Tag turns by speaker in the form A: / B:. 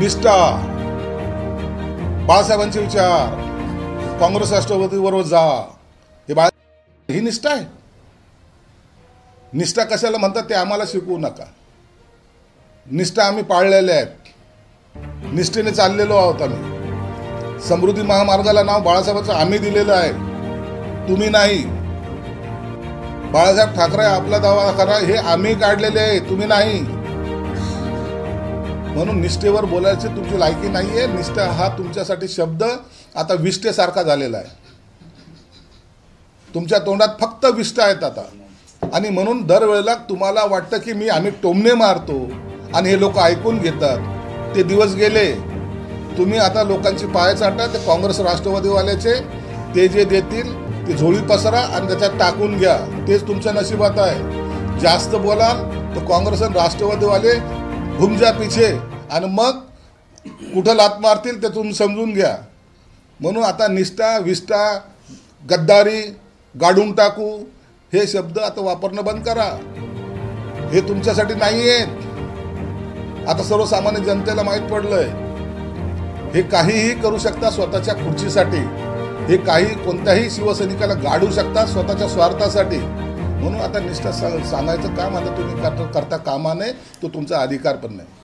A: निष्ठा, बाळासाहेबांचे विचार, काँग्रेस राष्ट्रवादीबरोबर जा, ही निष्ठा आहे. निष्ठा कशाला म्हणतात ते आम्हाला शिकवू नका. निष्ठा आम्ही पाळलेल्या आहेत, निष्ठेने चाललेलो आहोत. आम्ही समृद्धी महामार्गाला नाव बाळासाहेबांचं आम्ही दिलेलं आहे, तुम्ही नाही. बाळासाहेब ठाकरे आपला दावा करा हे आम्ही काढलेले आहे, तुम्ही नाही. म्हणून निष्ठेवर बोलायची तुमची लायकी नाहीये. निष्ठा हा तुमच्यासाठी शब्द आता विष्ठेसारखा झालेला आहे. तुमच्या तोंडात फक्त विष्ठ आहेत आता. आणि म्हणून दरवेळेला तुम्हाला वाटतं की आम्ही टोमणे मारतो आणि हे लोक ऐकून घेतात. ते दिवस गेले. तुम्ही आता लोकांची पाय चाटा. ते काँग्रेस राष्ट्रवादीवाल्याचे ते जे देतील ते झोळी पसरा आणि त्याच्यात टाकून घ्या. तेच तुमच्या नशिबात आहे. जास्त बोलाल तर काँग्रेस आणि राष्ट्रवादीवाले घुमजा पिछे आणि मग कुठं लात मारतील ते तुम्ही समजून घ्या. म्हणून आता निष्ठा, विष्ठा, गद्दारी, गाडून टाकू हे शब्द आता वापरणं बंद करा. हे तुमच्यासाठी नाही आहेत. आता सर्वसामान्य जनतेला माहीत पडलंय हे काहीही करू शकता स्वतःच्या खुर्चीसाठी. हे काही कोणत्याही शिवसैनिकाला गाडू शकता स्वतःच्या स्वार्थासाठी. म्हणून आता निष्ठा सांगायचं काम आता तुम्ही करता कामा नये. तो तुमचा अधिकार पण नाही.